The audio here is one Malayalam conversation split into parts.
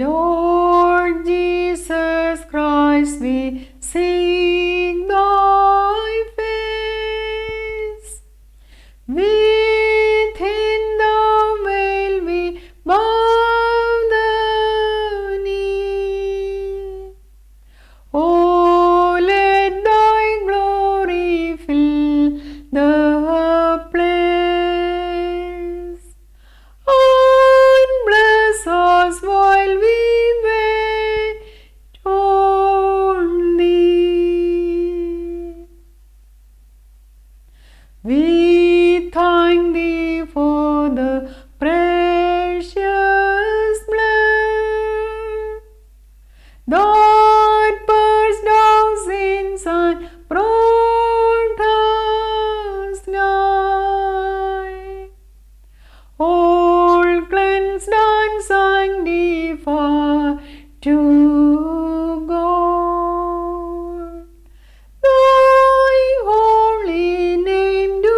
Lord Jesus Christ, we seek thy face. Within the veil we bow the knee. Oh, let thy glory fill the place, and bless us while we wait on thee. We thank thee for the precious blood that purged our sins and brought us nigh. All cleansed and sanctified to God, thy holy name do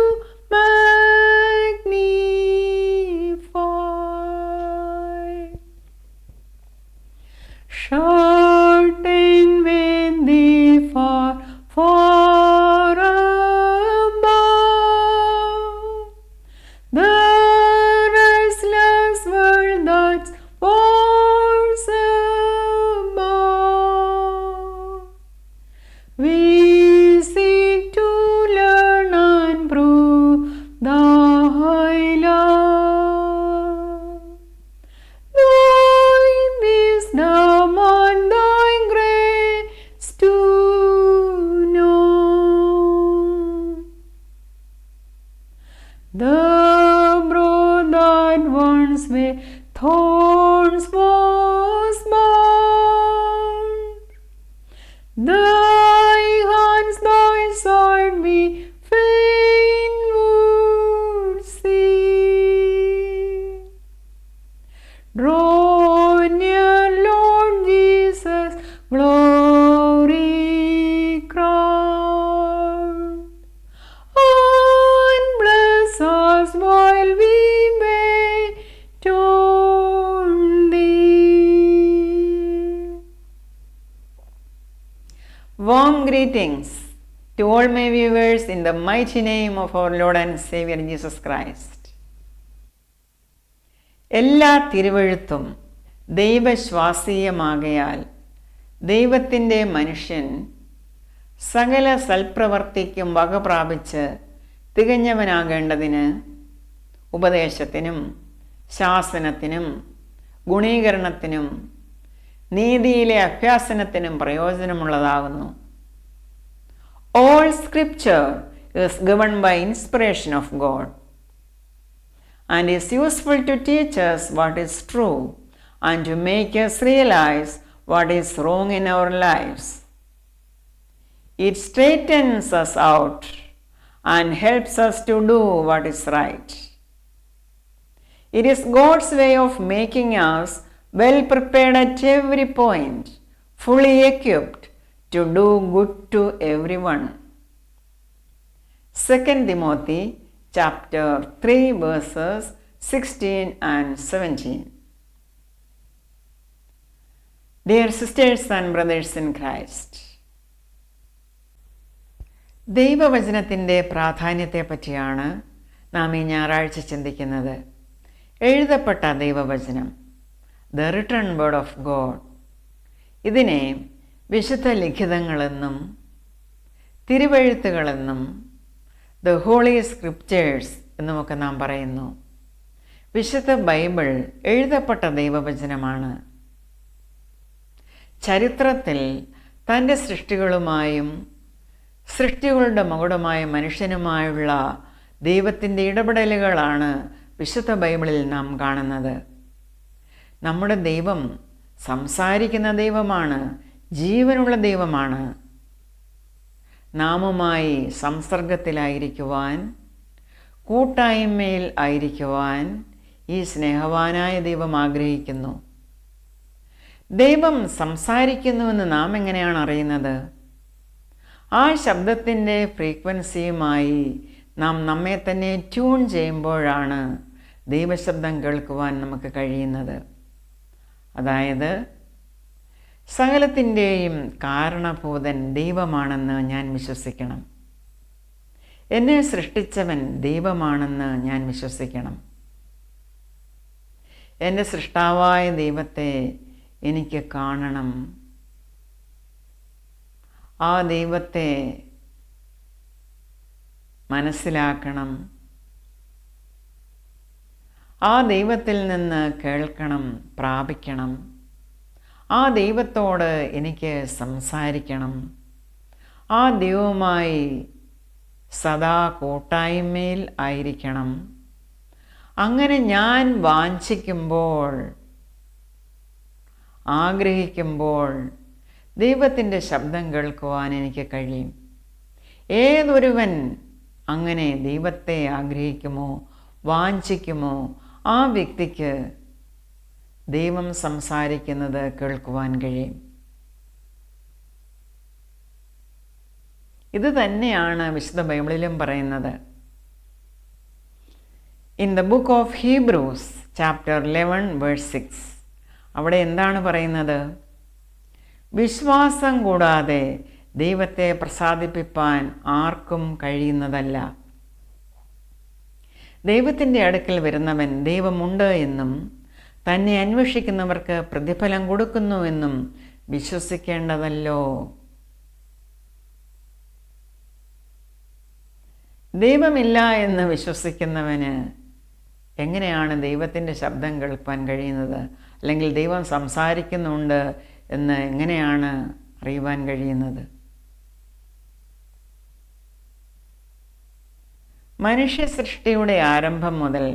magnify. Certain when thee far, far above, the restless world that's wars above, we seek to learn and prove thy love, thy wisdom and thy grace to know. The broad that once with thorns was bound, thy hands, thy sword we fain would see. Draw near, Lord Jesus, glory crowned, and bless us while we wait on thee. Warm greetings to all my viewers in the mighty name of our Lord and Savior Jesus Christ. എല്ലാ തിരുവെഴുത്തും ദൈവശ്വാസീയമാകയാൽ ദൈവത്തിൻ്റെ മനുഷ്യൻ സകല സൽപ്രവർത്തിക്കും വക പ്രാപിച്ച് തികഞ്ഞവനാകേണ്ടതിന് ഉപദേശത്തിനും ശാസനത്തിനും ഗുണീകരണത്തിനും നീതിയിലെ അഭ്യാസനത്തിനും പ്രയോജനമുള്ളതാകുന്നു. All scripture is given by inspiration of God and is useful to teach us what is true and to make us realize what is wrong in our lives. It straightens us out and helps us to do what is right. It is God's way of making us well prepared at every point, fully equipped to do good to everyone. 2 Timothy chapter 3 verses 16 and 17. Dear sisters and brothers in Christ, ദൈവവചനത്തിൻ്റെ പ്രാധാന്യത്തെ പറ്റിയാണ് നാം ഈ ഞായറാഴ്ച ചിന്തിക്കുന്നത്. എഴുതപ്പെട്ട ദൈവവചനം, the written word of God, ഇതിനെ വിശുദ്ധ ലിഖിതങ്ങളെന്നും തിരുവെഴുത്തുകളെന്നും ദ ഹോളി സ്ക്രിപ്റ്റേഴ്സ് എന്നുമൊക്കെ നാം പറയുന്നു. വിശുദ്ധ ബൈബിൾ എഴുതപ്പെട്ട ദൈവവചനമാണ്. ചരിത്രത്തിൽ തൻ്റെ സൃഷ്ടികളുമായും സൃഷ്ടികളുടെ മകുടമായ മനുഷ്യനുമായുള്ള ദൈവത്തിൻ്റെ ഇടപെടലുകളാണ് വിശുദ്ധ ബൈബിളിൽ നാം കാണുന്നത്. നമ്മുടെ ദൈവം സംസാരിക്കുന്ന ദൈവമാണ്, ജീവനുള്ള ദൈവമാണ്. നാമുമായി സംസർഗത്തിലായിരിക്കുവാൻ, കൂട്ടായ്മയിൽ ആയിരിക്കുവാൻ ഈ സ്നേഹവാനായ ദൈവം ആഗ്രഹിക്കുന്നു. ദൈവം സംസാരിക്കുന്നുവെന്ന് നാം എങ്ങനെയാണ് അറിയുന്നത്? ആ ശബ്ദത്തിൻ്റെ ഫ്രീക്വൻസിയുമായി നാം നമ്മെ തന്നെ ട്യൂൺ ചെയ്യുമ്പോഴാണ് ദൈവശബ്ദം കേൾക്കുവാൻ നമുക്ക് കഴിയുന്നത്. അതായത് സകലത്തിൻ്റെയും കാരണഭൂതൻ ദൈവമാണെന്ന് ഞാൻ വിശ്വസിക്കണം. എന്നെ സൃഷ്ടിച്ചവൻ ദൈവമാണെന്ന് ഞാൻ വിശ്വസിക്കണം. എൻ്റെ സൃഷ്ടാവായ ദൈവത്തെ എനിക്ക് കാണണം. ആ ദൈവത്തെ മനസ്സിലാക്കണം. ആ ദൈവത്തിൽ നിന്ന് കേൾക്കണം, പ്രാപിക്കണം. ആ ദൈവത്തോട് എനിക്ക് സംസാരിക്കണം. ആ ദൈവവുമായി സദാ കൂട്ടായ്മയിൽ ആയിരിക്കണം. അങ്ങനെ ഞാൻ വാഞ്ചിക്കുമ്പോൾ, ആഗ്രഹിക്കുമ്പോൾ ദൈവത്തിൻ്റെ ശബ്ദം കേൾക്കുവാൻ എനിക്ക് കഴിയും. ഏതൊരുവൻ അങ്ങനെ ദൈവത്തെ ആഗ്രഹിക്കുമോ, വാഞ്ചിക്കുമോ, ആ വ്യക്തിക്ക് ദൈവം സംസാരിക്കുന്നത് കേൾക്കുവാൻ കഴിയും. ഇത് തന്നെയാണ് വിശുദ്ധ ബൈബിളിലും പറയുന്നത്. In the book of Hebrews chapter 11 verse 6 അവിടെ എന്താണ് പറയുന്നത്? വിശ്വാസം കൂടാതെ ദൈവത്തെ പ്രസാദിപ്പിപ്പാൻ ആർക്കും കഴിയുന്നതല്ല. ദൈവത്തിൻ്റെ അടുക്കൽ വരുന്നവൻ ദൈവമുണ്ട് എന്നും തന്നെ അന്വേഷിക്കുന്നവർക്ക് പ്രതിഫലം കൊടുക്കുന്നുവെന്നും വിശ്വസിക്കേണ്ടതല്ലോ. ദൈവമില്ല എന്ന് വിശ്വസിക്കുന്നവന് എങ്ങനെയാണ് ദൈവത്തിൻ്റെ ശബ്ദം കേൾപ്പാൻ കഴിയുന്നത്? അല്ലെങ്കിൽ ദൈവം സംസാരിക്കുന്നുണ്ട് എന്ന് എങ്ങനെയാണ് അറിയുവാൻ കഴിയുന്നത്? മനുഷ്യ സൃഷ്ടിയുടെ ആരംഭം മുതൽ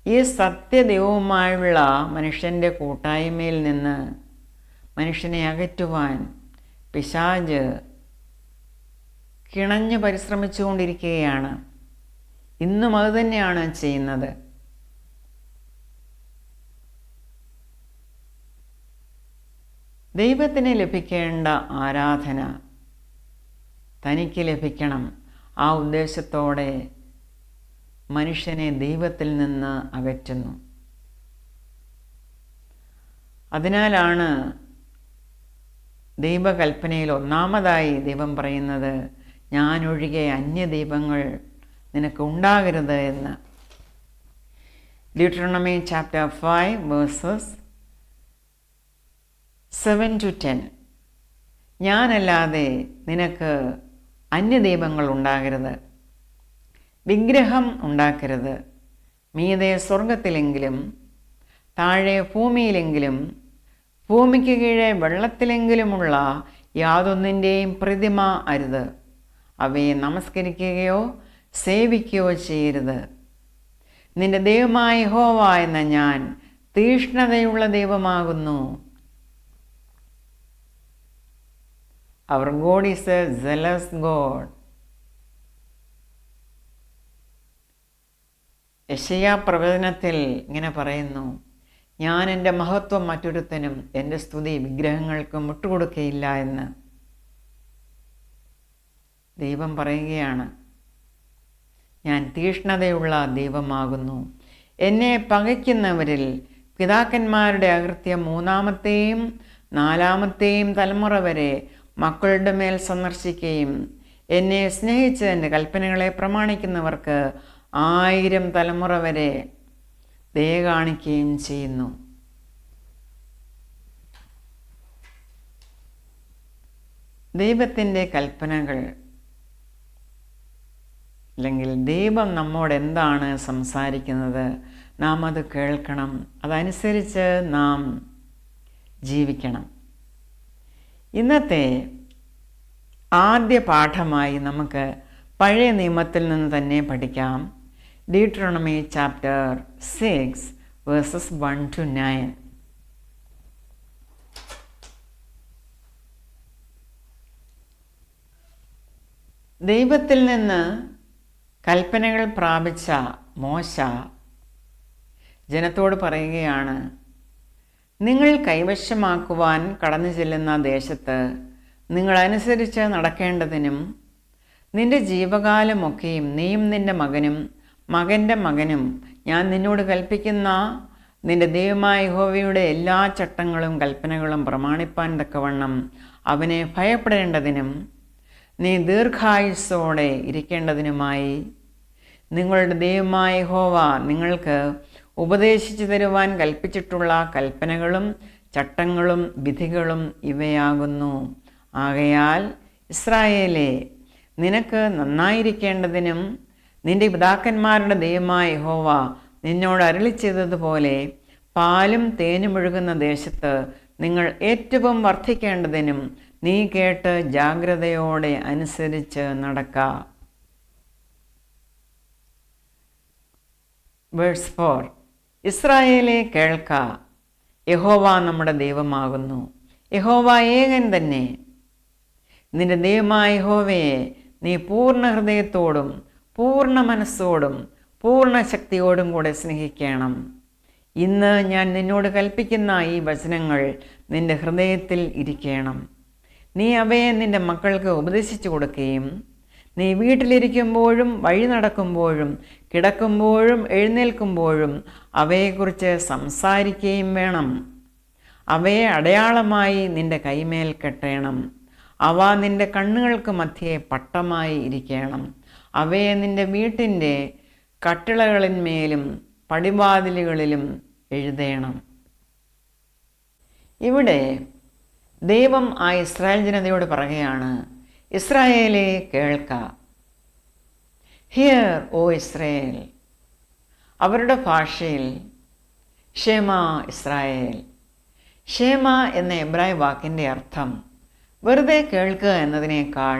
ഈ സത്യദൈവവുമായുള്ള മനുഷ്യൻ്റെ കൂട്ടായ്മയിൽ നിന്ന് മനുഷ്യനെ അകറ്റുവാൻ പിശാച് കിണഞ്ഞ് പരിശ്രമിച്ചുകൊണ്ടിരിക്കുകയാണ്. ഇന്നും അതുതന്നെയാണ് ചെയ്യുന്നത്. ദൈവത്തിന് ലഭിക്കേണ്ട ആരാധന തനിക്ക് ലഭിക്കണം. ആ ഉദ്ദേശത്തോടെ മനുഷ്യനെ ദൈവത്തിൽ നിന്ന് അകറ്റുന്നു. അതിനാലാണ് ദൈവകൽപ്പനയിൽ ഒന്നാമതായി ദൈവം പറയുന്നത്, ഞാനൊഴികെ അന്യദൈവങ്ങൾ നിനക്ക് ഉണ്ടാകരുത് എന്ന്. ഡ്യൂട്ടറോണമി ചാപ്റ്റർ 5 വേഴ്സസ് 7-10 ഞാനല്ലാതെ നിനക്ക് അന്യദൈവങ്ങൾ ഉണ്ടാകരുത്, വിഗ്രഹം ഉണ്ടാക്കരുത്. മീതെ സ്വർഗത്തിലെങ്കിലും താഴെ ഭൂമിയിലെങ്കിലും ഭൂമിക്ക് കീഴെ വെള്ളത്തിലെങ്കിലുമുള്ള യാതൊന്നിൻ്റെയും പ്രതിമ അരുത്. അവയെ നമസ്കരിക്കുകയോ സേവിക്കുകയോ ചെയ്യരുത്. നിന്റെ ദൈവമായ യഹോവ എന്ന ഞാൻ തീഷ്ണതയുള്ള ദൈവമാകുന്നു. Our God is a zealous God. യെശയ്യാ പ്രവചനത്തിൽ ഇങ്ങനെ പറയുന്നു, ഞാൻ എൻ്റെ മഹത്വം മറ്റൊരുത്തനും എൻ്റെ സ്തുതി വിഗ്രഹങ്ങൾക്കും വിട്ടുകൊടുക്കുകയില്ല എന്ന് ദൈവം പറയുകയാണ്. ഞാൻ തീഷ്ണതയുള്ള ദൈവമാകുന്നു. എന്നെ പകയ്ക്കുന്നവരിൽ പിതാക്കന്മാരുടെ അകൃത്യം 3-ാമത്തെയും 4-ാമത്തെയും തലമുറ വരെ മക്കളുടെ മേൽ സന്ദർശിക്കുകയും എന്നെ സ്നേഹിച്ച് എൻ്റെ കൽപ്പനകളെ പ്രമാണിക്കുന്നവർക്ക് 1000 തലമുറ വരെ ദയ കാണിക്കുകയും ചെയ്യുന്നു. ദൈവത്തിൻ്റെ കൽപ്പനകൾ, അല്ലെങ്കിൽ ദൈവം നമ്മോട് എന്താണ് സംസാരിക്കുന്നത്, നാം അത് കേൾക്കണം. അതനുസരിച്ച് നാം ജീവിക്കണം. ഇന്നത്തെ ആദ്യ പാഠമായി നമുക്ക് പഴയ നിയമത്തിൽ നിന്ന് തന്നെ പഠിക്കാം. Deuteronomy chapter 6 versus 1-9. ദൈവത്തിൽ നിന്ന് കൽപ്പനകൾ പ്രാപിച്ച മോശ ജനത്തോട് പറയുകയാണ്, നിങ്ങൾ കൈവശമാക്കുവാൻ കടന്നു ചെല്ലുന്ന ദേശത്ത് നിങ്ങൾ അനുസരിച്ച് നടക്കേണ്ടതിനും നിന്റെ ജീവകാലമൊക്കെയും നീയും നിന്റെ മകനും മകൻ്റെ മകനും ഞാൻ നിന്നോട് കൽപ്പിക്കുന്ന നിന്റെ ദൈവമായ യഹോവയുടെ എല്ലാ ചട്ടങ്ങളും കൽപ്പനകളും പ്രമാണിപ്പാൻ തക്കവണ്ണം അവനെ ഭയപ്പെടേണ്ടതിനും നീ ദീർഘായുസ്സോടെ ഇരിക്കേണ്ടതിനുമായി നിങ്ങളുടെ ദൈവമായ യഹോവ നിങ്ങൾക്ക് ഉപദേശിച്ചു തരുവാൻ കൽപ്പിച്ചിട്ടുള്ള കൽപ്പനകളും ചട്ടങ്ങളും വിധികളും ഇവയാകുന്നു. ആകയാൽ ഇസ്രായേലേ, നിനക്ക് നന്നായിരിക്കേണ്ടതിനും നിന്റെ പിതാക്കന്മാരുടെ ദൈവമായ യഹോവ നിന്നോട് അരുളിച്ചെയ്തതുപോലെ പാലും തേനും ഒഴുകുന്ന ദേശത്ത് നിങ്ങൾ ഏറ്റവും വർദ്ധിക്കേണ്ടതിനും നീ കേട്ട് ജാഗ്രതയോടെ അനുസരിച്ച് നടക്ക. വേഴ്സ് 4. ഇസ്രായേലേ, കേൾക്ക, യഹോവ നമ്മുടെ ദൈവമാകുന്നു. യഹോവ ഏകൻ തന്നെ. നിന്റെ ദൈവമായ യഹോവയെ നീ പൂർണ്ണ ഹൃദയത്തോടും പൂർണ്ണ മനസ്സോടും പൂർണ്ണ ശക്തിയോടും കൂടെ സ്നേഹിക്കണം. ഇന്ന് ഞാൻ നിന്നോട് കൽപ്പിക്കുന്ന ഈ വചനങ്ങൾ നിന്റെ ഹൃദയത്തിൽ ഇരിക്കണം. നീ അവയെ നിന്റെ മക്കൾക്ക് ഉപദേശിച്ചു കൊടുക്കുകയും നീ വീട്ടിലിരിക്കുമ്പോഴും വഴി നടക്കുമ്പോഴും കിടക്കുമ്പോഴും എഴുന്നേൽക്കുമ്പോഴും അവയെക്കുറിച്ച് സംസാരിക്കുകയും വേണം. അവയെ അടയാളമായി നിന്റെ കൈമേൽ കെട്ടണം. അവ നിന്റെ കണ്ണുകൾക്ക് മധ്യേ പട്ടമായി ഇരിക്കണം. അവയെ നിന്റെ വീട്ടിൻ്റെ കട്ടിളകളിന്മേലും പടിവാതിലുകളിലും എഴുതേണം. ഇവിടെ ദൈവം ആ ഇസ്രായേൽ ജനതയോട് പറയുകയാണ്, ഇസ്രായേലേ, കേൾക്ക. Hear O Israel. അവരുടെ ഭാഷയിൽ ഷേമ ഇസ്രായേൽ. ഷേമ എന്ന എബ്രായ വാക്കിൻ്റെ അർത്ഥം വെറുതെ കേൾക്കുക എന്നതിനേക്കാൾ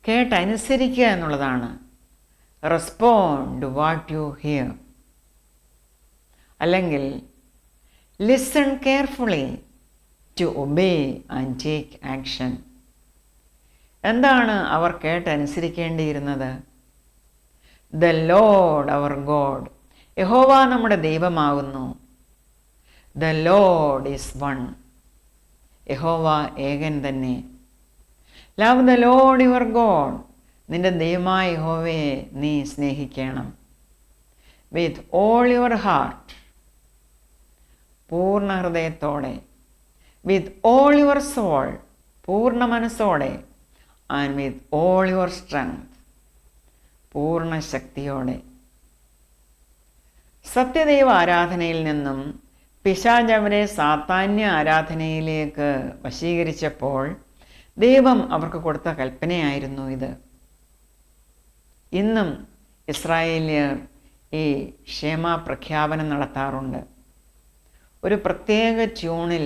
കേട്ടനുസരിക്കുക എന്നുള്ളതാണ്. റെസ്പോണ്ട് വാട്ട് യു ഹിയർ, അല്ലെങ്കിൽ listen carefully to obey and take action. എന്താണ് അവർ കേട്ടനുസരിക്കേണ്ടിയിരുന്നത്? The Lord our God. യഹോവ നമ്മുടെ ദൈവമാകുന്നു. The Lord is one. യഹോവ ഏകൻ തന്നെ. Love the Lord your God. നിന്റെ ദൈവമായ യഹോവയെ നീ സ്നേഹിക്കണം. With all your heart. പൂർണ്ണ ഹൃദയത്തോടെ. With all your soul. പൂർണ്ണ മനസ്സോടെ. And with all your strength. പൂർണ്ണ ശക്തിയോടെ. സത്യദൈവ ആരാധനയിൽ നിന്നും പിശാച് അവരെ സാത്താന്യ ആരാധനയിലേക്ക് വശീകരിച്ചപ്പോൾ ദൈവം അവർക്ക് കൊടുത്ത കൽപ്പനയായിരുന്നു ഇത്. ഇന്നും ഇസ്രായേലിയർ ഈ ക്ഷേമ പ്രഖ്യാപനം നടത്താറുണ്ട്. ഒരു പ്രത്യേക ട്യൂണിൽ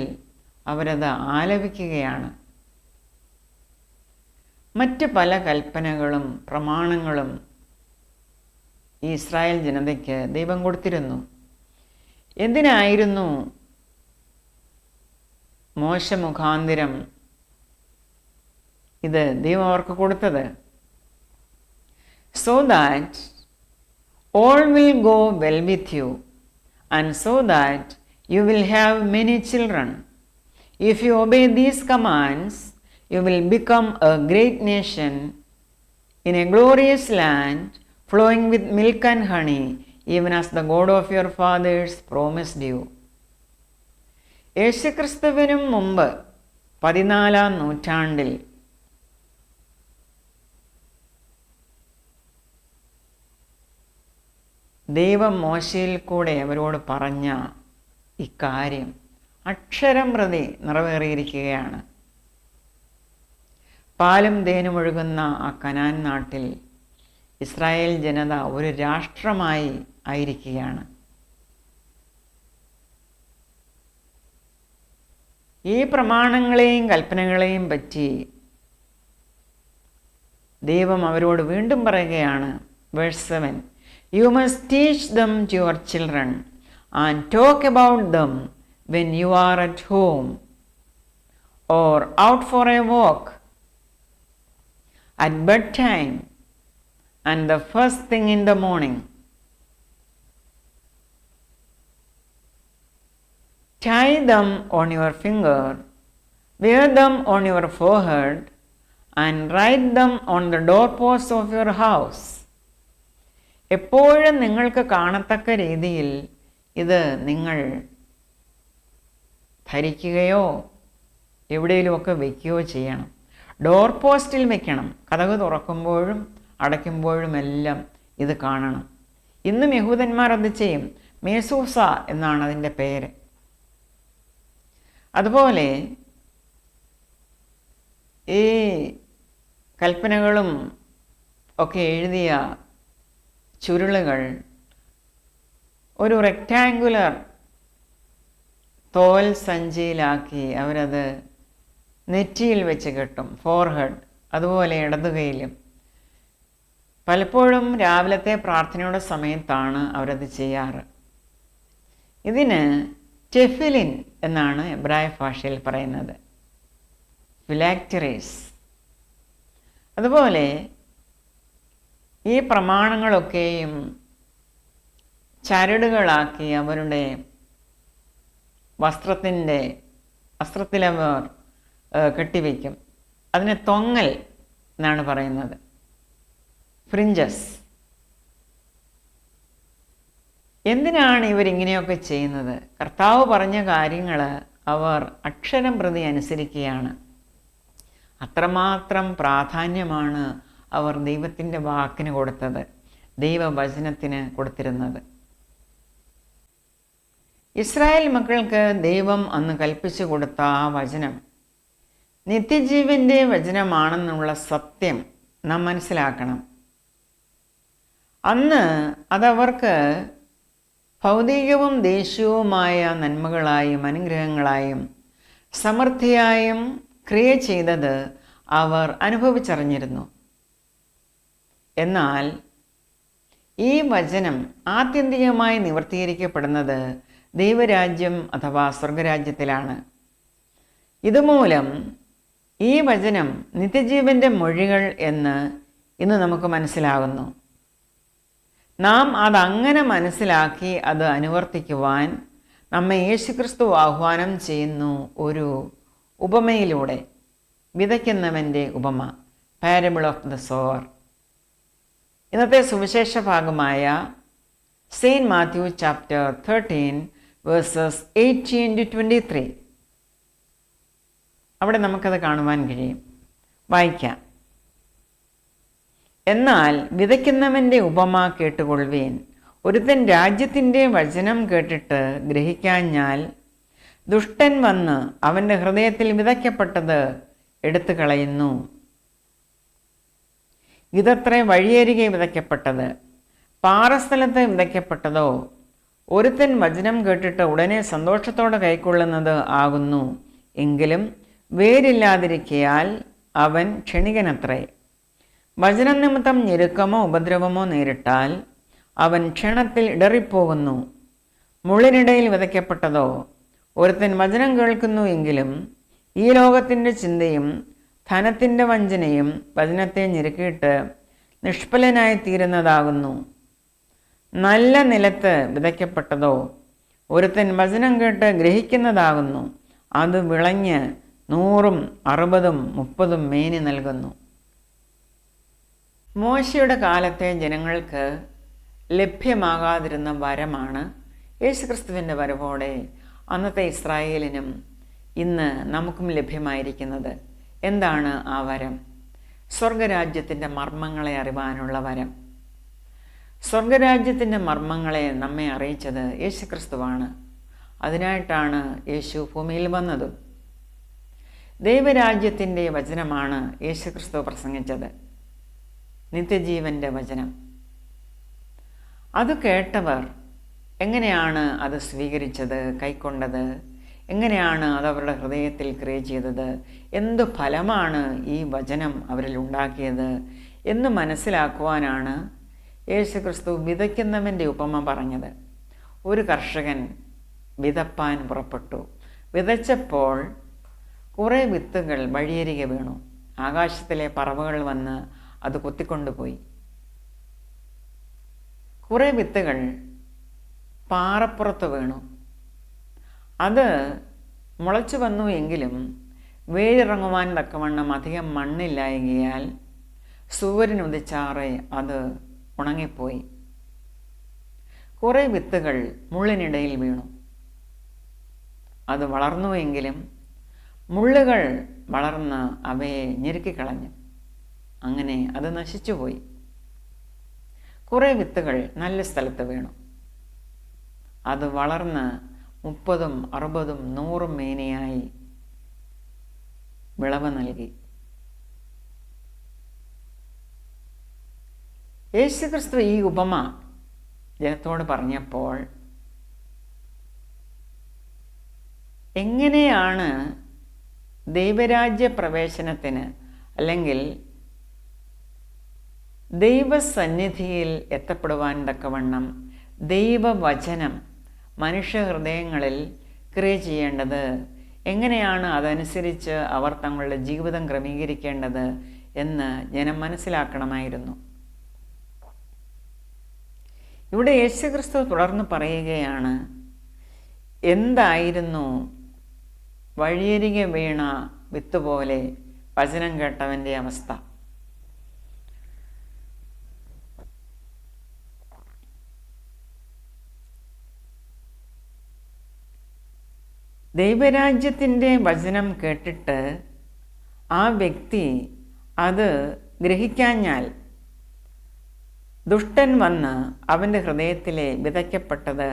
അവരത് ആലപിക്കുകയാണ്. മറ്റ് പല കൽപ്പനകളും പ്രമാണങ്ങളും ഈ ഇസ്രായേൽ ജനതയ്ക്ക് ദൈവം കൊടുത്തിരുന്നു. എന്തിനായിരുന്നു മോശ മുഖാന്തിരം ഇത് ദൈവം അവർക്ക് കൊടുത്തത്? So that all will go well with you, and so that you will have many children. If you obey these commands, you will become a great nation in a glorious land flowing with milk and honey, even as the God of your fathers promised you. യേശുക്രിസ്തുവിനും മുമ്പ് 14-ാം നൂറ്റാണ്ടിൽ ദൈവം മോശയിൽ കൂടെ അവരോട് പറഞ്ഞ ഇക്കാര്യം അക്ഷരം പ്രതി നിറവേറിയിരിക്കുകയാണ്. പാലും തേനും ഒഴുകുന്ന ആ കനാൻ നാട്ടിൽ ഇസ്രായേൽ ജനത ഒരു രാഷ്ട്രമായി ആയിരിക്കുകയാണ്. ഈ പ്രമാണങ്ങളെയും കൽപ്പനകളെയും പറ്റി ദൈവം അവരോട് വീണ്ടും പറയുകയാണ്. Verse 7. You must teach them to your children and talk about them when you are at home or out for a walk, at bedtime, and the first thing in the morning. Tie them on your finger, wear them on your forehead, and write them on the doorposts of your house. എപ്പോഴും നിങ്ങൾക്ക് കാണത്തക്ക രീതിയിൽ ഇത് നിങ്ങൾ ധരിക്കുകയോ എവിടെയെങ്കിലുമൊക്കെ വയ്ക്കുകയോ ചെയ്യണം. ഡോർ പോസ്റ്റിൽ വയ്ക്കണം. കതക് തുറക്കുമ്പോഴും അടയ്ക്കുമ്പോഴുമെല്ലാം ഇത് കാണണം. ഇന്നും യഹൂദന്മാർ അത് ചെയ്യും. മേസൂസ എന്നാണ് അതിൻ്റെ പേര്. അതുപോലെ ഈ കൽപ്പനകളും ഒക്കെ എഴുതിയ ചുരുളുകൾ ഒരു റെക്റ്റാങ്കുലർ തോൽ സഞ്ചിയിലാക്കി അവരത് നെറ്റിയിൽ വെച്ച് കെട്ടും, ഫോർഹെഡ്, അതുപോലെ ഇടതുകൈയിലും. പലപ്പോഴും രാവിലത്തെ പ്രാർത്ഥനയുടെ സമയത്താണ് അവരത് ചെയ്യാറ്. ഇതിന് ടെഫിലിൻ എന്നാണ് എബ്രായ ഭാഷയിൽ പറയുന്നത്, ഫിലാക്ടറീസ്. അതുപോലെ ഈ പ്രമാണങ്ങളൊക്കെയും ചരടുകളാക്കി അവരുടെ വസ്ത്രത്തിലവർ കെട്ടിവയ്ക്കും. അതിനെ തൊങ്ങൽ എന്നാണ് പറയുന്നത്, ഫ്രിഞ്ചസ്. എന്തിനാണ് ഇവരിങ്ങനെയൊക്കെ ചെയ്യുന്നത്? കർത്താവ് പറഞ്ഞ കാര്യങ്ങൾ അവർ അക്ഷരം പ്രതി അനുസരിക്കുകയാണ്. അത്രമാത്രം പ്രാധാന്യമാണ് അവർ ദൈവത്തിൻ്റെ വാക്കിന് കൊടുത്തത്, ദൈവവചനത്തിന് കൊടുത്തിരുന്നത്. ഇസ്രായേൽ മക്കൾക്ക് ദൈവം അന്ന് കൽപ്പിച്ചു കൊടുത്ത ആ വചനം നിത്യജീവൻ്റെ വചനമാണെന്നുള്ള സത്യം നാം മനസ്സിലാക്കണം. അന്ന് അതവർക്ക് ഭൗതികവും ദേശീയവുമായ നന്മകളായും അനുഗ്രഹങ്ങളായും സമൃദ്ധിയായും ക്രിയ ചെയ്തത് അവർ അനുഭവിച്ചറിഞ്ഞിരുന്നു. എന്നാൽ ഈ വചനം ആത്യന്തികമായി നിവർത്തീകരിക്കപ്പെടുന്നത് ദൈവരാജ്യം അഥവാ സ്വർഗരാജ്യത്തിലാണ്. ഇതുമൂലം ഈ വചനം നിത്യജീവൻ്റെ മൊഴികൾ എന്ന് ഇന്ന് നമുക്ക് മനസ്സിലാകുന്നു. നാം അതങ്ങനെ മനസ്സിലാക്കി അത് അനുവർത്തിക്കുവാൻ നമ്മെ യേശുക്രിസ്തു ആഹ്വാനം ചെയ്യുന്നു ഒരു ഉപമയിലൂടെ. വിതയ്ക്കുന്നവൻ്റെ ഉപമ, പാരബിൾ ഓഫ് ദ സോവർ. ഇന്നത്തെ സുവിശേഷ ഭാഗമായ saint Matthew chapter 13 versus 18 to 23. അവിടെ നമുക്കത് കാണുവാൻ കഴിയും. വായിക്കാം. എന്നാൽ വിതയ്ക്കുന്നവൻ്റെ ഉപമ കേട്ടുകൊള്ളുവീൻ. ഒരുത്തൻ രാജ്യത്തിൻ്റെ വചനം കേട്ടിട്ട് ഗ്രഹിക്കാഞ്ഞാൽ ദുഷ്ടൻ വന്ന് അവൻ്റെ ഹൃദയത്തിൽ വിതയ്ക്കപ്പെട്ടത് എടുത്തു കളയുന്നു. ഇതത്രേ വഴിയരികെ വിതയ്ക്കപ്പെട്ടത്. പാറസ്ഥലത്ത് വിതയ്ക്കപ്പെട്ടതോ ഒരുത്തൻ വചനം കേട്ടിട്ട് ഉടനെ സന്തോഷത്തോടെ കൈക്കൊള്ളുന്നത് ആകുന്നു. എങ്കിലും വേരില്ലാതിരിക്കയാൽ അവൻ ക്ഷണികനത്രേ. വചനം നിമിത്തം ഞെരുക്കമോ ഉപദ്രവമോ നേരിട്ടാൽ അവൻ ക്ഷണത്തിൽ ഇടറിപ്പോകുന്നു. മുള്ളിനിടയിൽ വിതയ്ക്കപ്പെട്ടതോ ഒരുത്തൻ വചനം കേൾക്കുന്നു എങ്കിലും ഈ ലോകത്തിൻ്റെ ചിന്തയും ധനത്തിൻ്റെ വഞ്ചനയും വചനത്തെ ഞെരുക്കിയിട്ട് നിഷ്ഫലനായി തീരുന്നതാകുന്നു. നല്ല നിലത്ത് വിതയ്ക്കപ്പെട്ടതോ ഒരുത്തൻ വചനം കേട്ട് ഗ്രഹിക്കുന്നതാകുന്നു. അത് വിളഞ്ഞ് 100, 60, 30 മേനി നൽകുന്നു. മോശയുടെ കാലത്തെ ജനങ്ങൾക്ക് ലഭ്യമാകാതിരുന്ന വരമാണ് യേശുക്രിസ്തുവിൻ്റെ വരവോടെ അന്നത്തെ ഇസ്രായേലിനും ഇന്ന് നമുക്കും ലഭ്യമായിരിക്കുന്നത്. എന്താണ് ആ വരം? സ്വർഗരാജ്യത്തിൻ്റെ മർമ്മങ്ങളെ അറിവാനുള്ള വരം. സ്വർഗരാജ്യത്തിൻ്റെ മർമ്മങ്ങളെ നമ്മെ അറിയിച്ചത് യേശുക്രിസ്തുവാണ്. അതിനായിട്ടാണ് യേശു ഭൂമിയിൽ വന്നതും. ദൈവരാജ്യത്തിൻ്റെ വചനമാണ് യേശുക്രിസ്തു പ്രസംഗിച്ചത്, നിത്യജീവൻ്റെ വചനം. അത് കേട്ടവർ എങ്ങനെയാണ് അത് സ്വീകരിച്ചത്, കൈക്കൊണ്ടത്? എങ്ങനെയാണ് അതവരുടെ ഹൃദയത്തിൽ ക്രിയ ചെയ്തത്? എന്തു ഫലമാണ് ഈ വചനം അവരിൽ ഉണ്ടാക്കിയത് എന്ന് മനസ്സിലാക്കുവാനാണ് യേശുക്രിസ്തു വിതയ്ക്കുന്നവൻ്റെ ഉപമ പറഞ്ഞത്. ഒരു കർഷകൻ വിതപ്പാൻ പുറപ്പെട്ടു. വിതച്ചപ്പോൾ കുറേ വിത്തുകൾ വഴിയരികെ വീണു. ആകാശത്തിലെ പറവകൾ വന്ന് അത് കൊത്തിക്കൊണ്ടുപോയി. കുറേ വിത്തുകൾ പാറപ്പുറത്ത് വീണു. അത് മുളച്ചു വന്നു എങ്കിലും വേരിറങ്ങുവാൻ തക്കവണ്ണം അധികം മണ്ണില്ലായകയാൽ സൂര്യനുദിച്ചാറെ അത് ഉണങ്ങിപ്പോയി. കുറേ വിത്തുകൾ മുള്ളിനിടയിൽ വീണു. അത് വളർന്നുവെങ്കിലും മുള്ളുകൾ വളർന്ന് അവയെ ഞെരുക്കിക്കളഞ്ഞു. അങ്ങനെ അത് നശിച്ചുപോയി. കുറേ വിത്തുകൾ നല്ല സ്ഥലത്ത് വീണു. അത് വളർന്ന് 30, 60, 100 മേനിയായി വിളവ് നൽകി. യേശുക്രിസ്തു ഈ ഉപമ ജനത്തോട് പറഞ്ഞപ്പോൾ എങ്ങനെയാണ് ദൈവരാജ്യ പ്രവേശനത്തിന് അല്ലെങ്കിൽ ദൈവസന്നിധിയിൽ എത്തപ്പെടുവാൻ തക്കവണ്ണം ദൈവവചനം മനുഷ്യഹൃദയങ്ങളിൽ ക്രിയ ചെയ്യേണ്ടത്, എങ്ങനെയാണ് അതനുസരിച്ച് അവർ തങ്ങളുടെ ജീവിതം ക്രമീകരിക്കേണ്ടത് എന്ന് ജനം മനസ്സിലാക്കണമായിരുന്നു. ഇവിടെ യേശുക്രിസ്തു തുടർന്ന് പറയുകയാണ്, എന്തായിരുന്നു വഴിയരികെ വീണ വിത്ത് പോലെ വചനം കേട്ടവൻ്റെ അവസ്ഥ? ദൈവരാജ്യത്തിൻ്റെ വചനം കേട്ടിട്ട് ആ വ്യക്തി അത് ഗ്രഹിക്കാഞ്ഞാൽ ദുഷ്ടൻ വന്ന് അവൻ്റെ ഹൃദയത്തിലെ വിതയ്ക്കപ്പെട്ടത്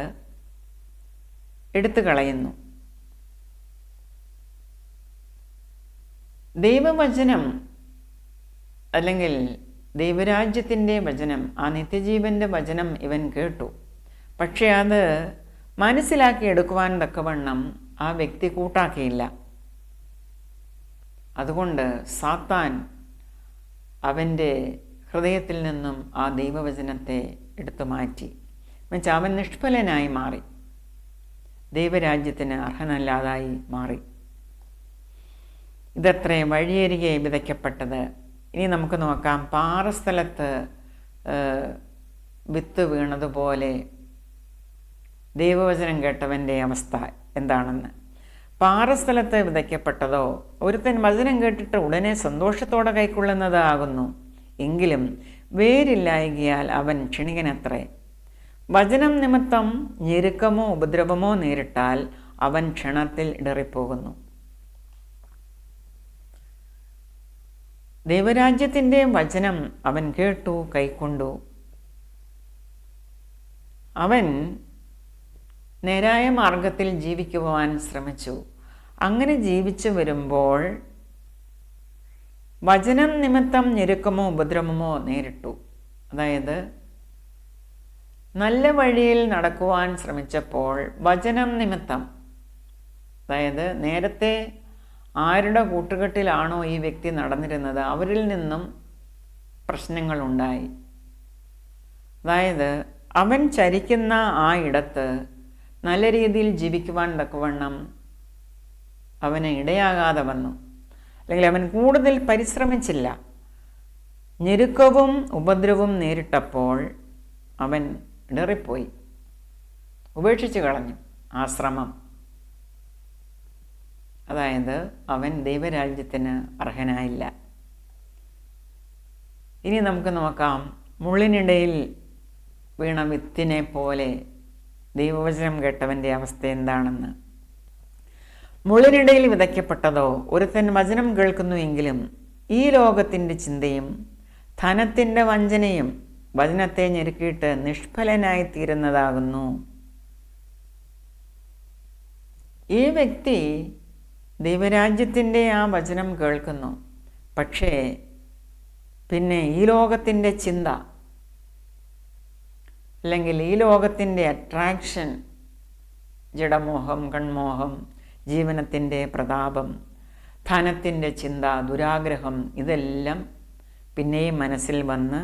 എടുത്തു കളയുന്നു. ദൈവവചനം അല്ലെങ്കിൽ ദൈവരാജ്യത്തിൻ്റെ വചനം, ആ നിത്യജീവൻ്റെ വചനം ഇവൻ കേട്ടു. പക്ഷെ അത് മനസ്സിലാക്കി എടുക്കുവാൻ തക്കവണ്ണം ആ വ്യക്തി കൂട്ടാക്കിയില്ല. അതുകൊണ്ട് സാത്താൻ അവൻ്റെ ഹൃദയത്തിൽ നിന്നും ആ ദൈവവചനത്തെ എടുത്തു മാറ്റി. എന്നുവെച്ചാൽ അവൻ നിഷ്ഫലനായി മാറി, ദൈവരാജ്യത്തിന് അർഹനല്ലാതായി മാറി. ഇതത്രേ വഴിയരികെ വിതയ്ക്കപ്പെട്ടത്. ഇനി നമുക്ക് നോക്കാം, പാറസ്ഥലത്ത് വിത്ത് വീണതുപോലെ ദൈവവചനം കേട്ടവൻ്റെ അവസ്ഥ എന്താണെന്ന്. പാറസ്ഥലത്ത് വിതയ്ക്കപ്പെട്ടതോ ഒരുത്തൻ വചനം കേട്ടിട്ട് ഉടനെ സന്തോഷത്തോടെ കൈക്കൊള്ളുന്നതാകുന്നു. എങ്കിലും വേരില്ലായകിയാൽ അവൻ ക്ഷണികനത്രേ. വചനം നിമിത്തം ഞെരുക്കമോ ഉപദ്രവമോ നേരിട്ടാൽ അവൻ ക്ഷണത്തിൽ ഇടറിപ്പോകുന്നു. ദൈവരാജ്യത്തിൻ്റെ വചനം അവൻ കേട്ടു, കൈക്കൊണ്ടു. അവൻ നേരായ മാർഗത്തിൽ ജീവിക്കുവാൻ ശ്രമിച്ചു. അങ്ങനെ ജീവിച്ചു വരുമ്പോൾ വചനം നിമിത്തം ഞെരുക്കമോ ഉപദ്രവമോ നേരിട്ടു. അതായത് നല്ല വഴിയിൽ നടക്കുവാൻ ശ്രമിച്ചപ്പോൾ വചനം നിമിത്തം, അതായത് നേരത്തെ ആരുടെ കൂട്ടുകെട്ടിലാണോ ഈ വ്യക്തി നടന്നിരുന്നത് അവരിൽ നിന്നും പ്രശ്നങ്ങളുണ്ടായി. അതായത് അവൻ ചരിക്കുന്ന ആ ഇടത്ത് നല്ല രീതിയിൽ ജീവിക്കുവാൻ തക്കവണ്ണം അവന് ഇടയാകാതെ വന്നു. അല്ലെങ്കിൽ അവൻ കൂടുതൽ പരിശ്രമിച്ചില്ല. ഞെരുക്കവും ഉപദ്രവവും നേരിട്ടപ്പോൾ അവൻ ഇടറിപ്പോയി, ഉപേക്ഷിച്ച് കളഞ്ഞു ആ ശ്രമം. അതായത് അവൻ ദൈവരാജ്യത്തിന് അർഹനായില്ല. ഇനി നമുക്ക് നോക്കാം, മുള്ളിനിടയിൽ വീണ വിത്തിനെ പോലെ ദൈവവചനം കേട്ടവൻ്റെ അവസ്ഥ എന്താണെന്ന്. മുള്ളിനിടയിൽ വിതയ്ക്കപ്പെട്ടതോ ഒരുത്തൻ വചനം കേൾക്കുന്നുവെങ്കിലും ഈ ലോകത്തിൻ്റെ ചിന്തയും ധനത്തിൻ്റെ വഞ്ചനയും വചനത്തെ ഞെരുക്കിയിട്ട് നിഷ്ഫലനായി തീരുന്നതാകുന്നു. ഈ വ്യക്തി ദൈവരാജ്യത്തിൻ്റെ ആ വചനം കേൾക്കുന്നു, പക്ഷേ പിന്നെ ഈ ലോകത്തിൻ്റെ ചിന്ത അല്ലെങ്കിൽ ഈ ലോകത്തിൻ്റെ അട്രാക്ഷൻ, ജഡമോഹം, കൺമോഹം, ജീവനത്തിൻ്റെ പ്രതാപം, ധനത്തിൻ്റെ ചിന്ത, ദുരാഗ്രഹം, ഇതെല്ലാം പിന്നെയും മനസ്സിൽ വന്ന്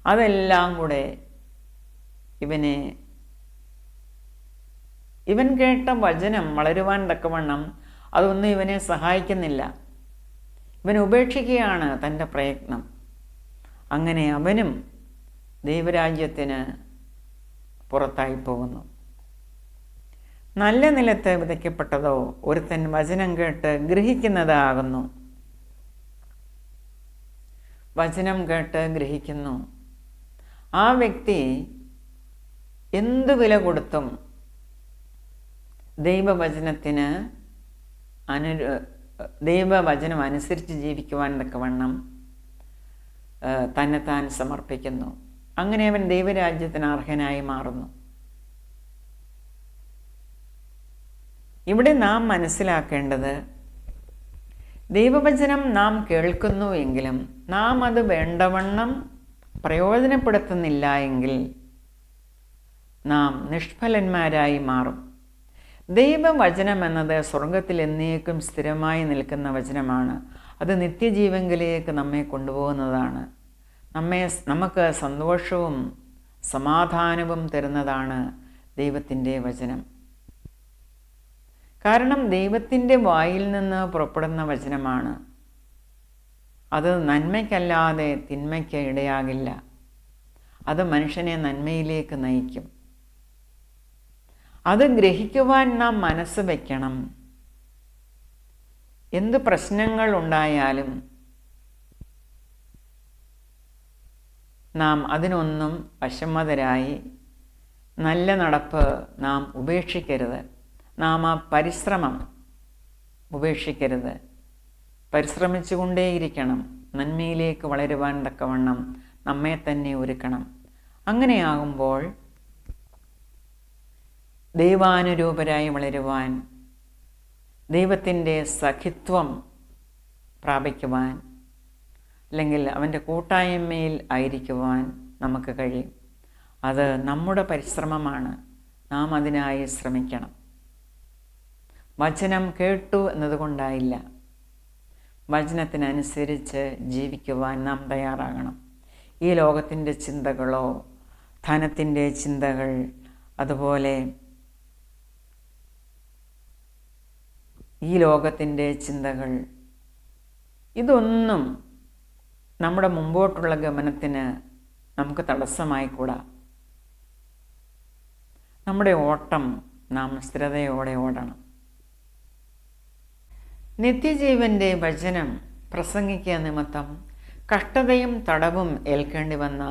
അതെല്ലാം കൂടെ ഇവൻ കേട്ട വചനം വളരുവാൻ തക്കവണ്ണം അതൊന്നും ഇവനെ സഹായിക്കുന്നില്ല. ഇവൻ ഉപേക്ഷിക്കുകയാണ് തൻ്റെ പ്രയത്നം. അങ്ങനെ അവനും ദൈവരാജ്യത്തിന് പുറത്തായി പോകുന്നു. നല്ല നിലത്ത് വിതയ്ക്കപ്പെട്ടതോ ഒരുത്തൻ വചനം കേട്ട് ഗ്രഹിക്കുന്നതാകുന്നു. വചനം കേട്ട് ഗ്രഹിക്കുന്നു. ആ വ്യക്തി എന്ത് വില കൊടുത്തും ദൈവവചനം അനുസരിച്ച് ജീവിക്കുവാൻ തക്കവണ്ണം തന്നെത്താൻ സമർപ്പിക്കുന്നു. അങ്ങനെ അവൻ ദൈവരാജ്യത്തിന് അർഹനായി മാറുന്നു. ഇവിടെ നാം മനസ്സിലാക്കേണ്ടത്, ദൈവവചനം നാം കേൾക്കുന്നു എങ്കിലും നാം അത് വേണ്ടവണ്ണം പ്രയോജനപ്പെടുത്തുന്നില്ല എങ്കിൽ നാം നിഷ്ഫലന്മാരായി മാറും. ദൈവവചനം എന്നത് സ്വർഗത്തിൽ എന്നേക്കും സ്ഥിരമായി നിൽക്കുന്ന വചനമാണ്. അത് നിത്യജീവങ്കിലേക്ക് നമ്മെ കൊണ്ടുപോകുന്നതാണ്. നമുക്ക് സന്തോഷവും സമാധാനവും തരുന്നതാണ് ദൈവത്തിൻ്റെ വചനം. കാരണം ദൈവത്തിൻ്റെ വായിൽ നിന്ന് പുറപ്പെടുന്ന വചനമാണ്. അത് നന്മയ്ക്കല്ലാതെ തിന്മയ്ക്ക് ഇടയാകില്ല. അത് മനുഷ്യനെ നന്മയിലേക്ക് നയിക്കും. അത് ഗ്രഹിക്കുവാൻ നാം മനസ്സ് വയ്ക്കണം. എന്ത് പ്രശ്നങ്ങൾ ഉണ്ടായാലും നാം അതിനൊന്നും വശമ്മതരായി നല്ല നടപ്പ് നാം ഉപേക്ഷിക്കരുത്. നാം ആ പരിശ്രമം ഉപേക്ഷിക്കരുത്. പരിശ്രമിച്ചുകൊണ്ടേയിരിക്കണം. നന്മയിലേക്ക് വളരുവാൻ തക്കവണ്ണം നമ്മെ തന്നെ ഒരുക്കണം. അങ്ങനെയാകുമ്പോൾ ദൈവാനുരൂപരായി വളരുവാൻ, ദൈവത്തിൻ്റെ സഖിത്വം പ്രാപിക്കുവാൻ, അല്ലെങ്കിൽ അവൻ്റെ കൂട്ടായ്മയിൽ ആയിരിക്കുവാൻ നമുക്ക് കഴിയും. അത് നമ്മുടെ പരിശ്രമമാണ്. നാം അതിനായി ശ്രമിക്കണം. വചനം കേട്ടു എന്നതുകൊണ്ടായില്ല, വചനത്തിനനുസരിച്ച് ജീവിക്കുവാൻ നാം തയ്യാറാകണം. ഈ ലോകത്തിൻ്റെ ചിന്തകളോ ധനത്തിൻ്റെ ചിന്തകൾ, അതുപോലെ ഈ ലോകത്തിൻ്റെ ചിന്തകൾ, ഇതൊന്നും നമ്മുടെ മുമ്പോട്ടുള്ള ഗമനത്തിന് നമുക്ക് തടസ്സമായിക്കൂടാ. നമ്മുടെ ഓട്ടം നാം സ്ഥിരതയോടെ ഓടണം. നിത്യജീവൻ്റെ വചനം പ്രസംഗിക്കുക നിമിത്തം കഷ്ടതയും തടവും ഏൽക്കേണ്ടി വന്ന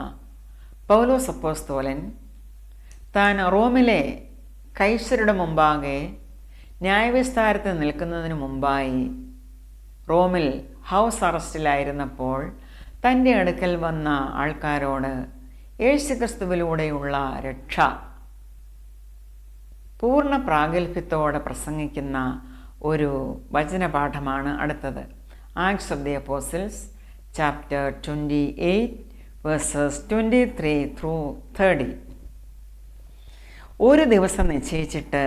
പൗലോസ് അപ്പോസ്തലൻ താൻ റോമിലെ കൈസരുടെ മുമ്പാകെ ന്യായവിസ്താരത്തിൽ നിൽക്കുന്നതിന് മുമ്പായി റോമിൽ ഹൗസ് അറസ്റ്റിലായിരുന്നപ്പോൾ തൻ്റെ അടുക്കൽ വന്ന ആൾക്കാരോട് യേശുക്രിസ്തുവിലൂടെയുള്ള രക്ഷ പൂർണ്ണ പ്രാഗൽഭ്യത്തോടെ പ്രസംഗിക്കുന്ന ഒരു വചനപാഠമാണ് അടുത്തത്. Acts of the apostles chapter 28 versus 23 through 30. ഒരു ദിവസം നിശ്ചയിച്ചിട്ട്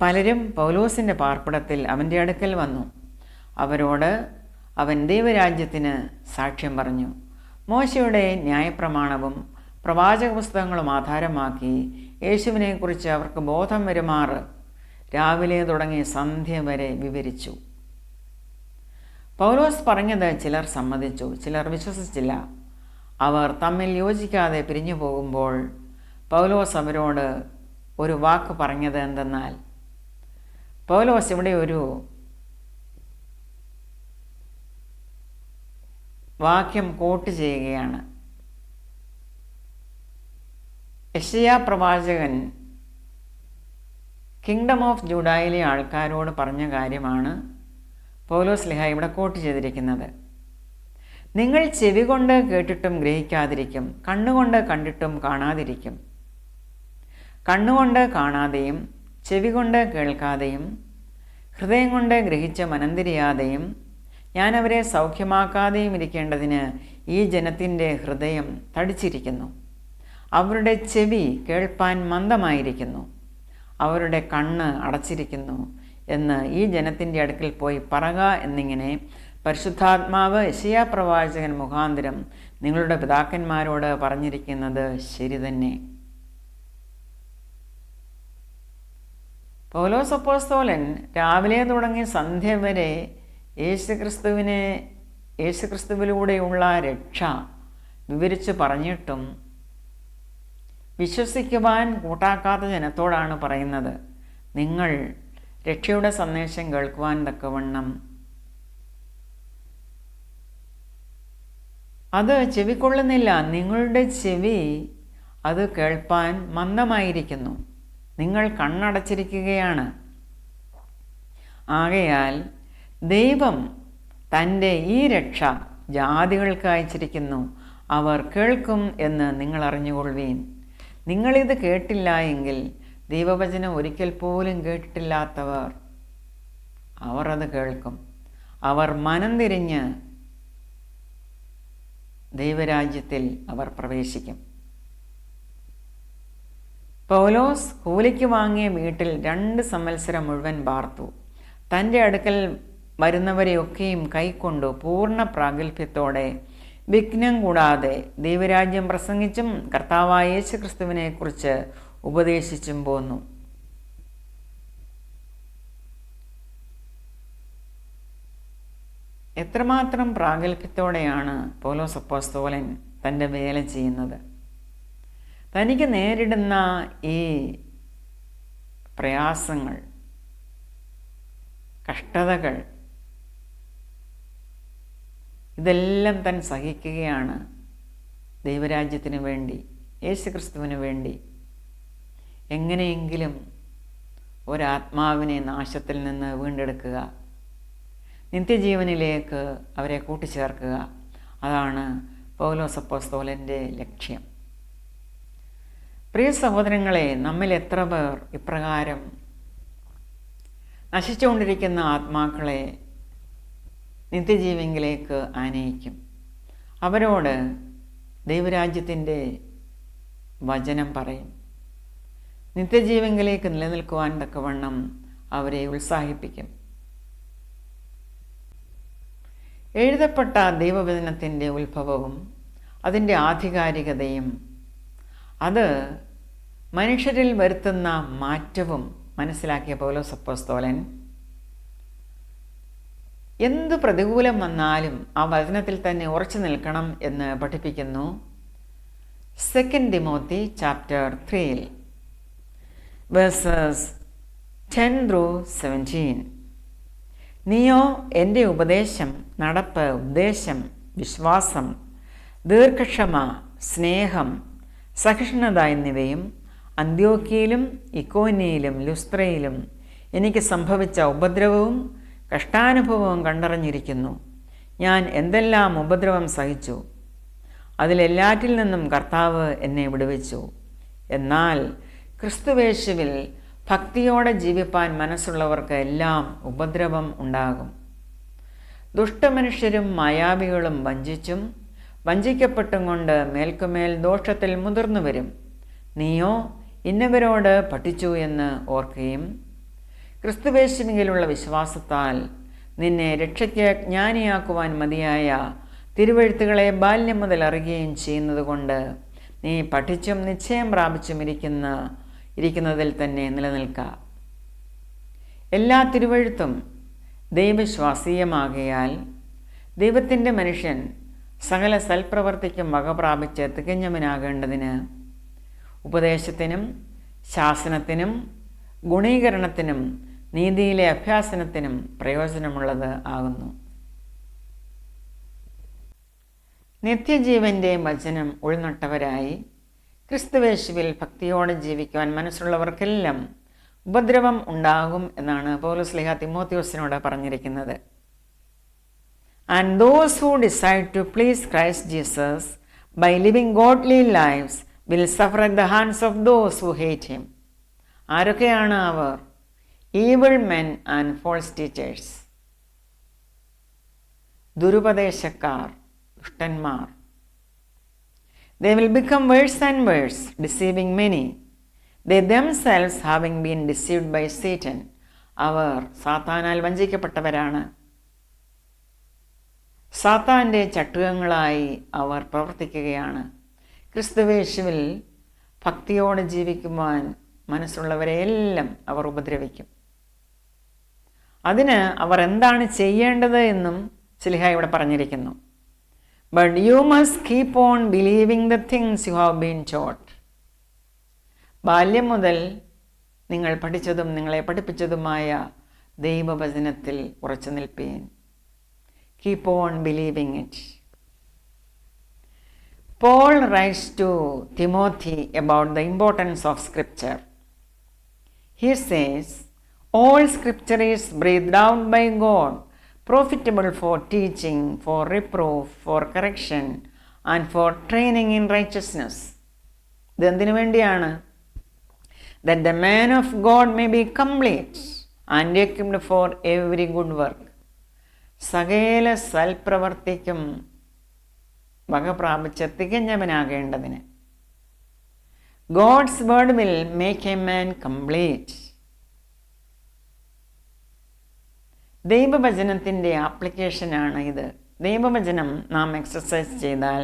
പലരും പൗലോസിൻ്റെ പാർപ്പിടത്തിൽ അവൻ്റെ അടുക്കൽ വന്നു. അവരോട് അവൻ ദൈവരാജ്യത്തിന് സാക്ഷ്യം പറഞ്ഞു. മോശയുടെ ന്യായപ്രമാണവും പ്രവാചക പുസ്തകങ്ങളും ആധാരമാക്കി യേശുവിനെക്കുറിച്ച് അവർക്ക് ബോധം വരുമാറ് രാവിലെ തുടങ്ങി സന്ധ്യ വരെ വിവരിച്ചു. പൗലോസ് പറഞ്ഞത് ചിലർ സമ്മതിച്ചു, ചിലർ വിശ്വസിച്ചില്ല. അവർ തമ്മിൽ യോജിക്കാതെ പിരിഞ്ഞു പോകുമ്പോൾ പൗലോസ് അവരോട് ഒരു വാക്ക് പറഞ്ഞത് എന്തെന്നാൽ, പൗലോസ് ഇവിടെ ഒരു വാക്യം കോട്ട് ചെയ്യുകയാണ്. യെശയ്യാ പ്രവാചകൻ കിങ്ഡം ഓഫ് ജൂഡായിലെ ആൾക്കാരോട് പറഞ്ഞ കാര്യമാണ് പൗലോസ് ശ്ലീഹ ഇവിടെ കോട്ട് ചെയ്തിരിക്കുന്നത്. നിങ്ങൾ ചെവി കൊണ്ട് കേട്ടിട്ടും ഗ്രഹിക്കാതിരിക്കും, കണ്ണുകൊണ്ട് കണ്ടിട്ടും കാണാതിരിക്കും. കണ്ണുകൊണ്ട് കാണാതെയും ചെവി കൊണ്ട് കേൾക്കാതെയും ഹൃദയം കൊണ്ട് ഗ്രഹിച്ച് മനംതിരിയാതെയും ഞാൻ അവരെ സൗഖ്യമാക്കാതെയും ഇരിക്കേണ്ടതിന് ഈ ജനത്തിൻ്റെ ഹൃദയം തടിച്ചിരിക്കുന്നു. അവരുടെ ചെവി കേൾപ്പാൻ മന്ദമായിരിക്കുന്നു, അവരുടെ കണ്ണ് അടച്ചിരിക്കുന്നു എന്ന് ഈ ജനത്തിൻ്റെ അടുക്കൽ പോയി പറക എന്നിങ്ങനെ പരിശുദ്ധാത്മാവ് യെശയ്യാ പ്രവാചകൻ മുഖാന്തരം നിങ്ങളുടെ പിതാക്കന്മാരോട് പറഞ്ഞിരിക്കുന്നത് ശരി തന്നെ. പൗലോസ് അപ്പോസ്തലൻ രാവിലെ തുടങ്ങി സന്ധ്യ വരെ യേശുക്രിസ്തുവിലൂടെയുള്ള രക്ഷ വിവരിച്ച് പറഞ്ഞിട്ടും വിശ്വസിക്കുവാൻ കൂട്ടാക്കാത്ത ജനത്തോടാണ് പറയുന്നത്, നിങ്ങൾ രക്ഷയുടെ സന്ദേശം കേൾക്കുവാൻ തക്കവണ്ണം അത് ചെവിക്കൊള്ളുന്നില്ല. നിങ്ങളുടെ ചെവി അത് കേൾപ്പാൻ മന്ദമായിരിക്കുന്നു. നിങ്ങൾ കണ്ണടച്ചിരിക്കുകയാണ്. ആകയാൽ ദൈവം തൻ്റെ ഈ രക്ഷ ജാതികൾക്ക് അയച്ചിരിക്കുന്നു. അവർ കേൾക്കും എന്ന് നിങ്ങൾ അറിഞ്ഞുകൊള്ളുവീൻ. നിങ്ങളിത് കേട്ടില്ല എങ്കിൽ ദൈവവചനം ഒരിക്കൽ പോലും കേട്ടിട്ടില്ലാത്തവർ അവർ അത് കേൾക്കും. അവർ മനം തിരിഞ്ഞ് ദൈവരാജ്യത്തിൽ അവർ പ്രവേശിക്കും. പൗലോസ് കൂലിക്ക് വാങ്ങിയ വീട്ടിൽ 2 സംവത്സരം മുഴുവൻ പാർത്തു. തൻ്റെ അടുക്കൽ വരുന്നവരെയൊക്കെയും കൈക്കൊണ്ടു പൂർണ്ണ പ്രാഗൽഭ്യത്തോടെ വിഘ്നം കൂടാതെ ദൈവരാജ്യം പ്രസംഗിച്ചും കർത്താവായ യേശുക്രിസ്തുവിനെ കുറിച്ച് ഉപദേശിച്ചും പോന്നു. എത്രമാത്രം പ്രാഗൽഭ്യത്തോടെയാണ് പൗലോസ് അപ്പോസ്തലൻ തൻ്റെ വേല ചെയ്യുന്നത്. തനിക്ക് നേരിടുന്ന ഈ പ്രയാസങ്ങൾ, കഷ്ടതകൾ, ഇതെല്ലാം താൻ സഹിക്കുകയാണ് ദൈവരാജ്യത്തിന് വേണ്ടി, യേശുക്രിസ്തുവിന് വേണ്ടി. എങ്ങനെയെങ്കിലും ഒരാത്മാവിനെ നാശത്തിൽ നിന്ന് വീണ്ടെടുക്കുക, നിത്യജീവനിലേക്ക് അവരെ കൂട്ടിച്ചേർക്കുക. അതാണ് പൗലോസ് അപ്പോസ്തലൻ്റെ ലക്ഷ്യം. പ്രിയ സഹോദരങ്ങളെ, നമ്മിൽ എത്ര പേർ ഇപ്രകാരം നശിച്ചുകൊണ്ടിരിക്കുന്ന ആത്മാക്കളെ നിത്യജീവനിലേക്ക് ആനയിക്കും? അവരോട് ദൈവരാജ്യത്തിൻ്റെ വചനം പറയും. നിത്യജീവനിലേക്ക് നിലനിൽക്കുവാൻ തക്കവണ്ണം അവരെ ഉത്സാഹിപ്പിക്കും. എഴുതപ്പെട്ട ദൈവവചനത്തിൻ്റെ ഉത്ഭവവും അതിൻ്റെ ആധികാരികതയും അത് മനുഷ്യരിൽ വരുത്തുന്ന മാറ്റവും മനസ്സിലാക്കിയ പൗലോസ് അപ്പോസ്തലൻ എന്തു പ്രതികൂലം വന്നാലും ആ വചനത്തിൽ തന്നെ ഉറച്ചു നിൽക്കണം എന്ന് പഠിപ്പിക്കുന്നു. 2 തിമോത്തി ചാപ്റ്റർ 3 വേഴ്സസ് 10-17. നീയോ എൻ്റെ ഉപദേശം, നടപ്പ്, ഉദ്ദേശം, വിശ്വാസം, ദീർഘക്ഷമ, സ്നേഹം, സഹിഷ്ണുത എന്നിവയും അന്ത്യോക്യയിലും ഇക്കോന്യയിലും ലുസ്ത്രയിലും എനിക്ക് സംഭവിച്ച ഉപദ്രവവും കഷ്ടാനുഭവവും കണ്ടറിഞ്ഞിരിക്കുന്നു. ഞാൻ എന്തെല്ലാം ഉപദ്രവം സഹിച്ചു, അതിലെല്ലാറ്റിൽ നിന്നും കർത്താവ് എന്നെ വിടുവിച്ചു. എന്നാൽ ക്രിസ്തുവേശുവിൽ ഭക്തിയോടെ ജീവിപ്പാൻ മനസ്സുള്ളവർക്ക് എല്ലാം ഉപദ്രവം ഉണ്ടാകും. ദുഷ്ടമനുഷ്യരും മായാവികളും വഞ്ചിച്ചും വഞ്ചിക്കപ്പെട്ടും കൊണ്ട് മേൽക്കുമേൽ ദോഷത്തിൽ മുതിർന്നു വരും. നീയോ ഇന്നവരോട് പഠിച്ചു എന്ന് ഓർക്കുകയും ക്രിസ്തുവേശുവിലുള്ള വിശ്വാസത്താൽ നിന്നെ രക്ഷയ്ക്ക് ജ്ഞാനിയാക്കുവാൻ മതിയായ തിരുവെഴുത്തുകളെ ബാല്യം മുതൽ അറിയുകയും ചെയ്യുന്നതുകൊണ്ട് നീ പഠിച്ചും നിശ്ചയം പ്രാപിച്ചും ഇരിക്കുന്നതിൽ തന്നെ നിലനിൽക്കുക. എല്ലാ തിരുവെഴുത്തും ദൈവശ്വാസീയമാകയാൽ ദൈവത്തിൻ്റെ മനുഷ്യൻ സകല സൽപ്രവർത്തിക്കും വക പ്രാപിച്ച് തികഞ്ഞവനാകേണ്ടതിന് ഉപദേശത്തിനും ശാസനത്തിനും ഗുണീകരണത്തിനും നീതിയിലെ അഭ്യാസനത്തിനും പ്രയോജനമുള്ളത് ആകുന്നു. നിത്യജീവൻ്റെ വചനം ഉൾനട്ടവരായി ക്രിസ്തുവേശുവിൽ ഭക്തിയോടെ ജീവിക്കുവാൻ മനസ്സുള്ളവർക്കെല്ലാം ഉപദ്രവം ഉണ്ടാകും എന്നാണ് പൗലോസ് തിമോത്തിയോസിനോട് പറഞ്ഞിരിക്കുന്നത്. And those who decide to please Christ Jesus by living godly lives will suffer at the hands of those who hate him. ആരൊക്കെയാണ് അവർ? Evil men and false teachers. ദുരുപദേശക്കാർ, ദുഷ്ടന്മാർ. They will become worse and worse, deceiving many. They themselves having been deceived by Satan. അവർ സാത്താനാൽ വഞ്ചിക്കപ്പെട്ടവരാണ്. സാത്താൻ്റെ ചട്ടുകങ്ങളായി അവർ പ്രവർത്തിക്കുകയാണ്. ക്രിസ്തുവേശുവിൽ ഭക്തിയോടെ ജീവിക്കുവാൻ മനസ്സുള്ളവരെയെല്ലാം അവർ ഉപദ്രവിക്കും. അതിന് അവർ എന്താണ് ചെയ്യേണ്ടത് എന്നും ശ്ലീഹ ഇവിടെ പറഞ്ഞിരിക്കുന്നു. But you must keep on believing the things you have been taught. ബാല്യം മുതൽ നിങ്ങൾ പഠിച്ചതും നിങ്ങളെ പഠിപ്പിച്ചതുമായ ദൈവവചനത്തിൽ ഉറച്ചു നിൽപ്പീൻ. Keep on believing it. Paul writes to Timothy about the importance of Scripture. He says, all Scripture is breathed out by God, profitable for teaching, for reproof, for correction, and for training in righteousness. ഇതെന്തിനു വേണ്ടിയാണ്? That the man of God may be complete and equipped for every good work. സകല സൽപ്രവർത്തിക്കും വക പ്രാപിച്ച് തികഞ്ഞവനാകേണ്ടതിന്. God's word will make a man complete. ദൈവവചനത്തിൻ്റെ ആപ്ലിക്കേഷനാണ് ഇത്. ദൈവവചനം നാം എക്സസൈസ് ചെയ്താൽ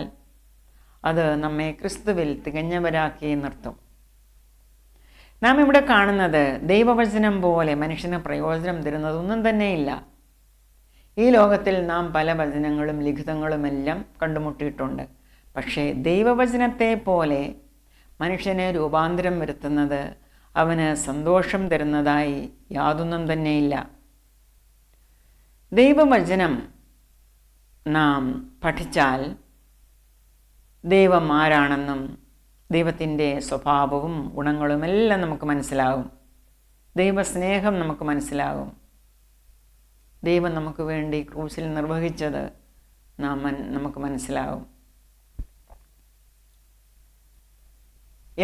അത് നമ്മെ ക്രിസ്തുവിൽ തികഞ്ഞവരാക്കി നിർത്തും. നാം ഇവിടെ കാണുന്നത് ദൈവവചനം പോലെ മനുഷ്യന് പ്രയോജനം തരുന്നതൊന്നും തന്നെയില്ല. ഈ ലോകത്തിൽ നാം പല വചനങ്ങളും ലിഖിതങ്ങളുമെല്ലാം കണ്ടുമുട്ടിയിട്ടുണ്ട്. പക്ഷേ ദൈവവചനത്തെ പോലെ മനുഷ്യനെ രൂപാന്തരം വരുത്തുന്നത്, അവന് സന്തോഷം തരുന്നതായി യാതൊന്നും തന്നെയില്ല. ദൈവവചനം നാം പഠിച്ചാൽ ദൈവം ആരാണെന്നും ദൈവത്തിൻ്റെ സ്വഭാവവും ഗുണങ്ങളുമെല്ലാം നമുക്ക് മനസ്സിലാകും. ദൈവസ്നേഹം നമുക്ക് മനസ്സിലാകും. ദൈവം നമുക്ക് വേണ്ടി ക്രൂശിൽ നിർവഹിച്ചത് നമുക്ക് മനസ്സിലാകും.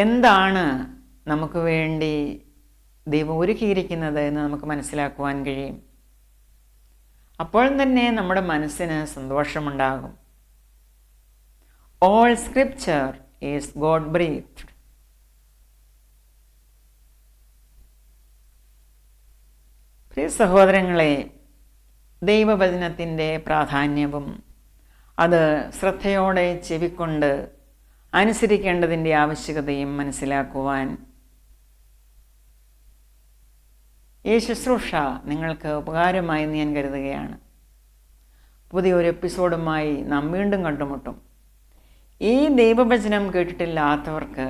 എന്താണ് നമുക്ക് വേണ്ടി ദൈവം ഒരുക്കിയിരിക്കുന്നത് എന്ന് നമുക്ക് മനസ്സിലാക്കുവാൻ കഴിയും. അപ്പോൾ തന്നെ നമ്മുടെ മനസ്സിന് സന്തോഷമുണ്ടാകും. All scripture is God breathed. പ്രിയ സഹോദരങ്ങളെ, ദൈവവചനത്തിൻ്റെ പ്രാധാന്യവും അത് ശ്രദ്ധയോടെ ചെവിക്കൊണ്ട് അനുസരിക്കേണ്ടതിൻ്റെ ആവശ്യകതയും മനസ്സിലാക്കുവാൻ ഈ ശുശ്രൂഷ നിങ്ങൾക്ക് ഉപകാരമായി എന്ന് ഞാൻ കരുതുകയാണ്. പുതിയൊരു എപ്പിസോഡുമായി നാം വീണ്ടും കണ്ടുമുട്ടും. ഈ ദൈവവചനം കേട്ടിട്ടില്ലാത്തവർക്ക്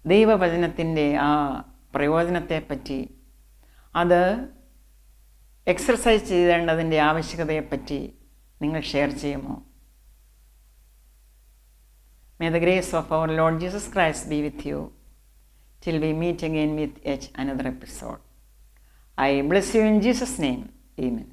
ദൈവവചനത്തിൻ്റെ ആ പ്രയോജനത്തെപ്പറ്റി, അത് എക്സർസൈസ് ചെയ്യേണ്ടതിൻ്റെ ആവശ്യകതയെപ്പറ്റി നിങ്ങൾ ഷെയർ ചെയ്യുമോ? May the grace of our Lord Jesus Christ be with you till we meet again with yet another episode. I bless you in Jesus' name. Amen.